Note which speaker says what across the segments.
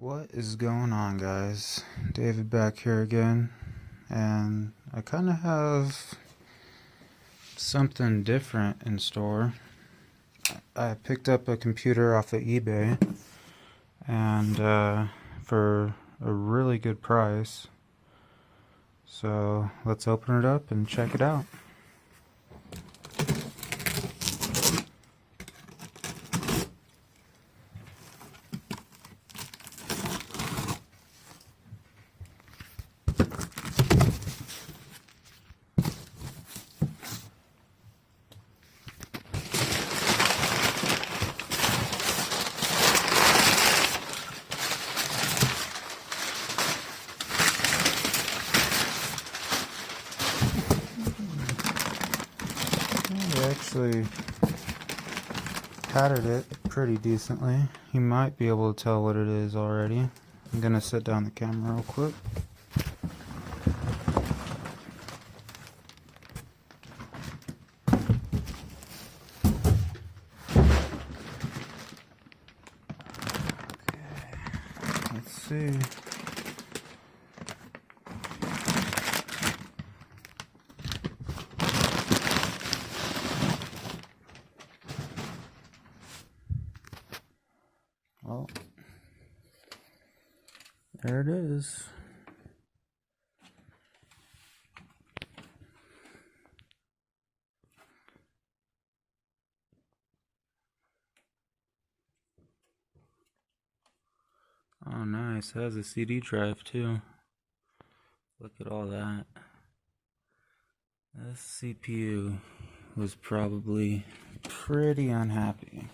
Speaker 1: What is going on, guys? David back here again, and I kind of have something different in store. I picked up a computer off of eBay, and for a really good price. So let's open it up and check it out. They actually padded it pretty decently. You might be able to tell what it is already. I'm gonna set down the camera real quick. Okay, let's see. Well, there it is. Oh, nice. It has a CD drive too. Look at all that. This CPU was probably pretty unhappy.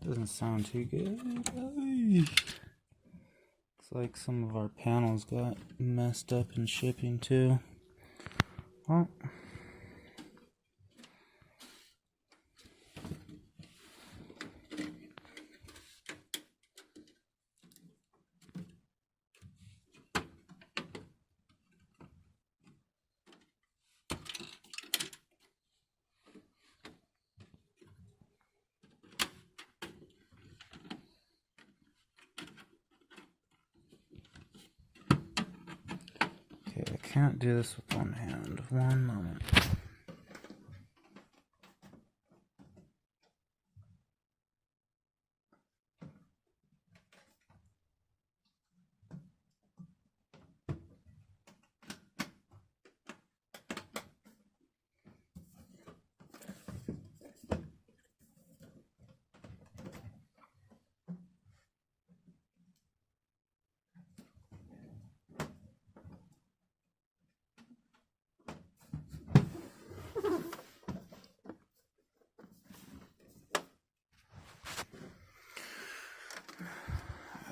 Speaker 1: Doesn't sound too good. Looks like some of our panels got messed up in shipping too. Well, okay, I can't do this with one hand. One moment.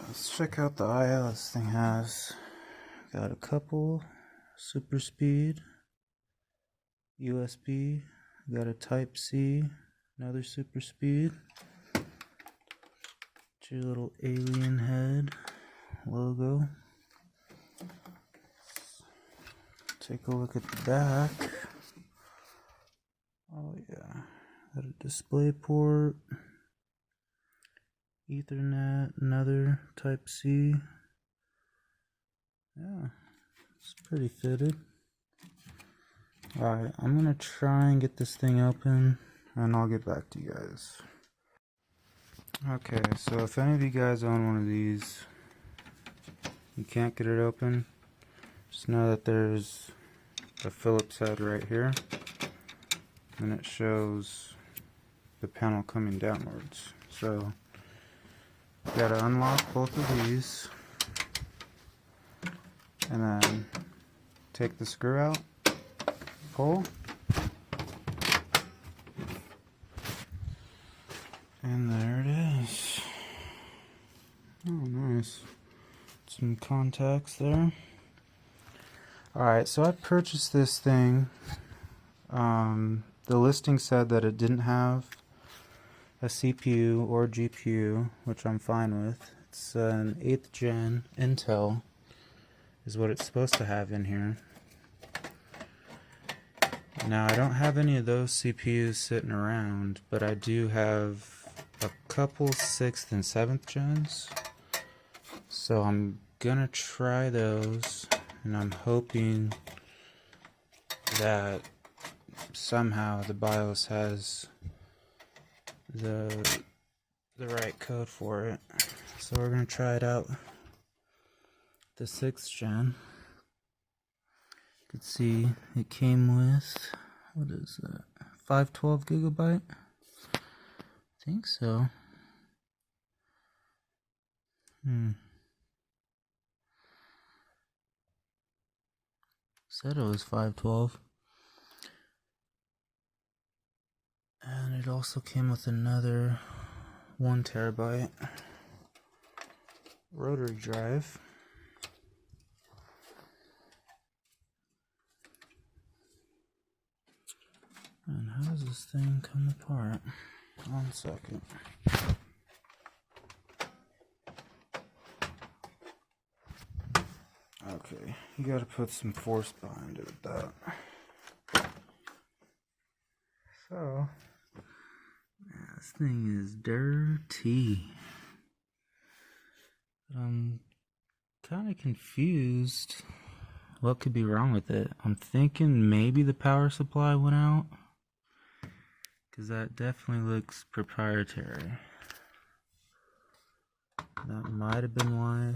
Speaker 1: Let's check out the I/O this thing has. Got a couple super speed USB. Got a Type C, another super speed. Your little alien head logo. Take a look at the back. Oh yeah, got a display port. Ethernet, another Type C. Yeah, it's pretty fitted. Alright, I'm gonna try and get this thing open and I'll get back to you guys. Okay, so if any of you guys own one of these, you can't get it open, just know that there's a Phillips head right here and it shows the panel coming downwards. So you gotta unlock both of these and then take the screw out, pull, and there it is. Oh, nice. Some contacts there. Alright, so I purchased this thing. The listing said that it didn't have a CPU or GPU, which I'm fine with. It's an 8th gen Intel is what it's supposed to have in here. Now I don't have any of those CPUs sitting around, but I do have a couple 6th and 7th gens, so I'm gonna try those, and I'm hoping that somehow the BIOS has the right code for it. So we're gonna try it out. The 6th gen. You can see it came with, what is that? 512 gigabyte? I think so. Said it was 512. And it also came with another 1 terabyte rotary drive. And how does this thing come apart? 1 second. Okay, you gotta put some force behind it with that. So, this thing is dirty. I'm kind of confused what could be wrong with it. I'm thinking maybe the power supply went out, because that definitely looks proprietary. That might have been why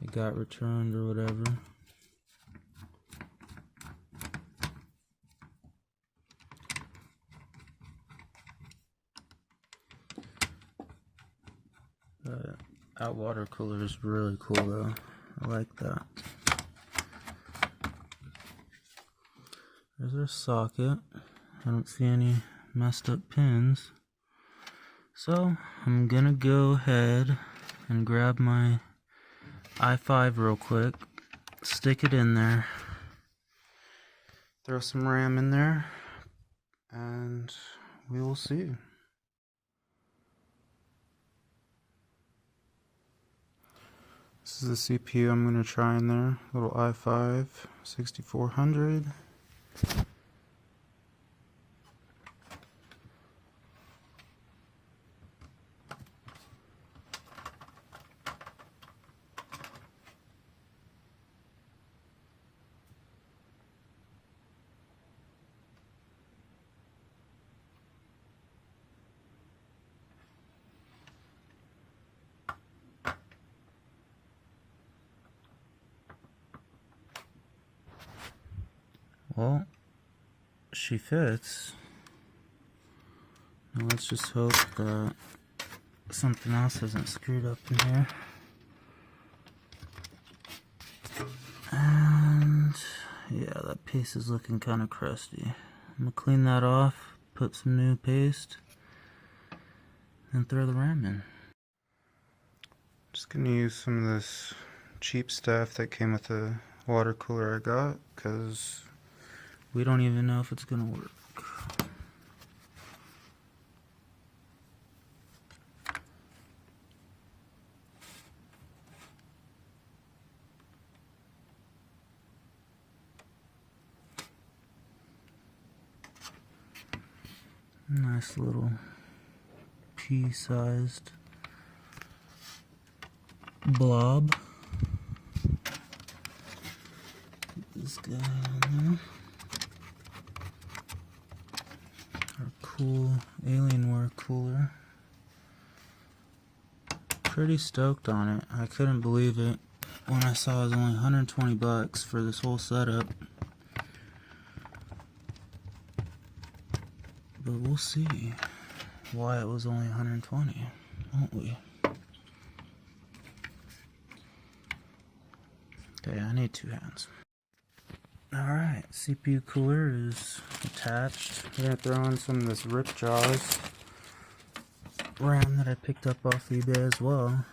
Speaker 1: it got returned or whatever. But that water cooler is really cool though. I like that. There's our socket. I don't see any messed up pins. So I'm gonna go ahead and grab my i5 real quick, stick it in there, throw some RAM in there, and we will see. This is the CPU I'm going to try in there, little i5 6400. Well, she fits. Now let's just hope that something else isn't screwed up in here. And yeah, that paste is looking kind of crusty. I'm gonna clean that off, put some new paste, and throw the RAM in. Just gonna use some of this cheap stuff that came with the water cooler I got, because we don't even know if it's gonna work. Nice little pea-sized blob. Put this guy on there. Our cool Alienware cooler. Pretty stoked on it. I couldn't believe it when I saw it was only 120 bucks for this whole setup. But we'll see why it was only 120, won't we? Okay, I need 2 hands. Alright, CPU cooler is attached. We're gonna throw in some of this Ripjaws RAM that I picked up off eBay as well.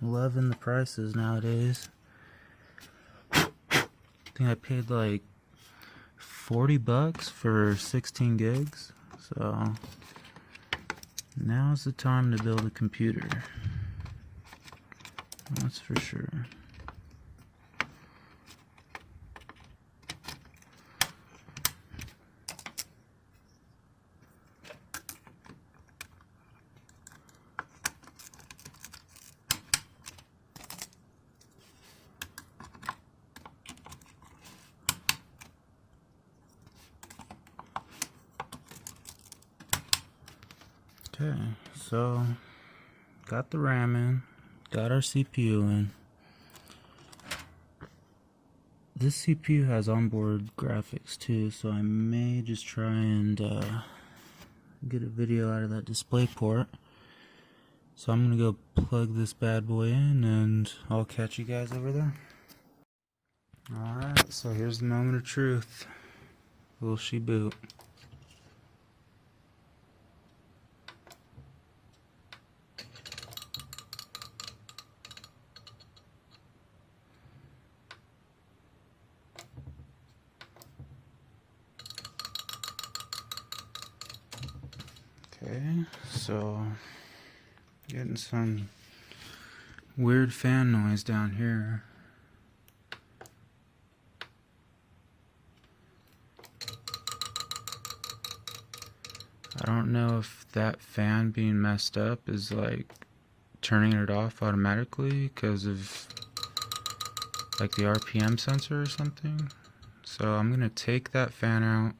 Speaker 1: Loving the prices nowadays. I think I paid like 40 bucks for 16 gigs. So now's the time to build a computer. That's for sure. Okay, so got the RAM in, got our CPU in. This CPU has onboard graphics too, so I may just try and get a video out of that display port. So I'm gonna go plug this bad boy in and I'll catch you guys over there. Alright, so here's the moment of truth. Will she boot? Okay, so getting some weird fan noise down here. I don't know if that fan being messed up is like turning it off automatically because of like the RPM sensor or something. So I'm gonna take that fan out,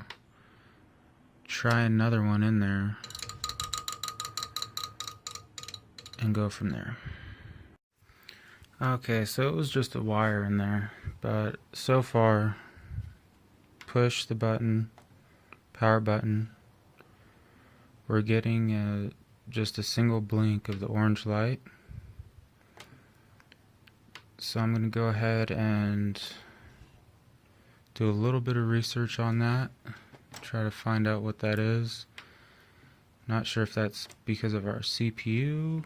Speaker 1: try another one in there, and go from there. Okay, so it was just a wire in there, but so far, push the button, power button, we're getting just a single blink of the orange light. So I'm going to go ahead and do a little bit of research on that, try to find out what that is. Not sure if that's because of our CPU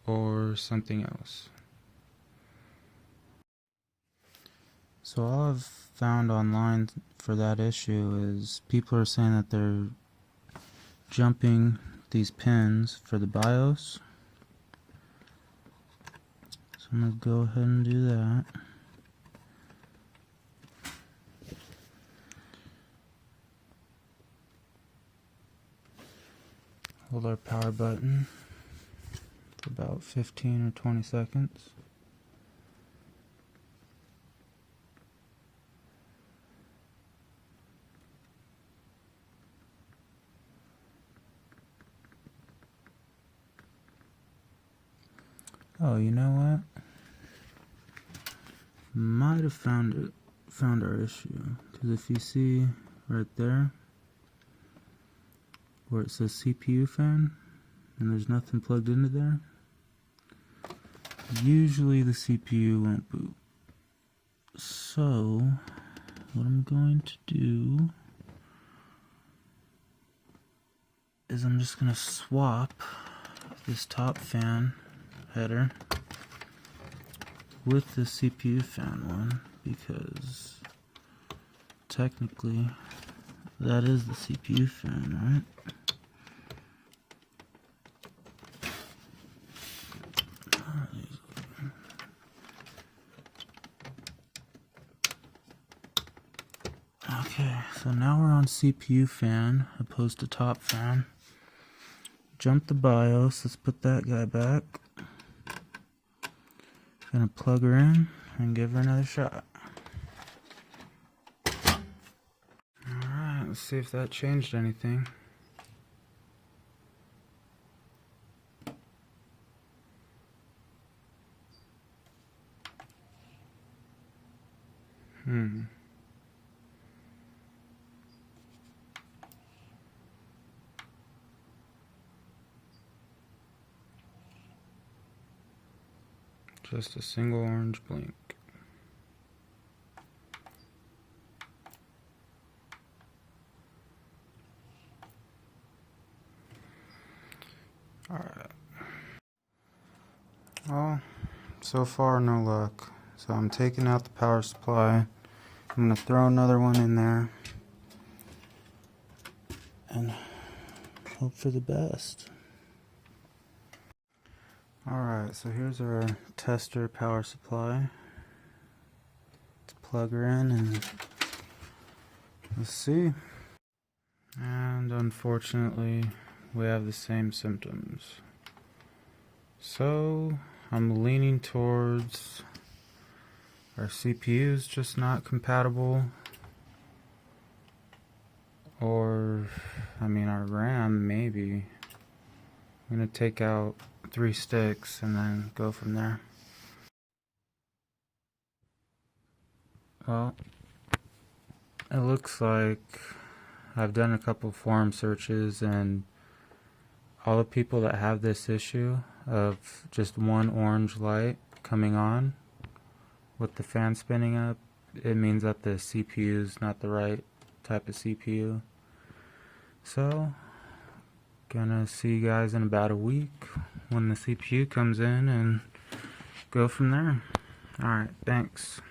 Speaker 1: or something else. So all I've found online for that issue is people are saying that they're jumping these pins for the BIOS. So I'm going to go ahead and do that. Hold our power button for about 15 or 20 seconds. Oh, you know what? Might have found our issue, because if you see right there where it says CPU fan and there's nothing plugged into there, usually the CPU won't boot. So what I'm going to do is I'm just going to swap this top fan header with the CPU fan one, because technically that is the CPU fan, right? Okay, so now we're on CPU fan opposed to top fan. Jump the BIOS, let's put that guy back. Gonna plug her in and give her another shot. Alright, let's see if that changed anything. Just a single orange blink. Alright. Well, so far no luck. So I'm taking out the power supply. I'm going to throw another one in there and hope for the best. Alright, so here's our tester power supply. Let's plug her in and let's see. And unfortunately, we have the same symptoms. So I'm leaning towards our CPU is just not compatible, or I mean our RAM maybe. I'm going to take out 3 sticks and then go from there. Well, it looks like I've done a couple forum searches, and all the people that have this issue of just one orange light coming on with the fan spinning up, it means that the CPU is not the right type of CPU. So, gonna see you guys in about a week when the CPU comes in and go from there. Alright, thanks.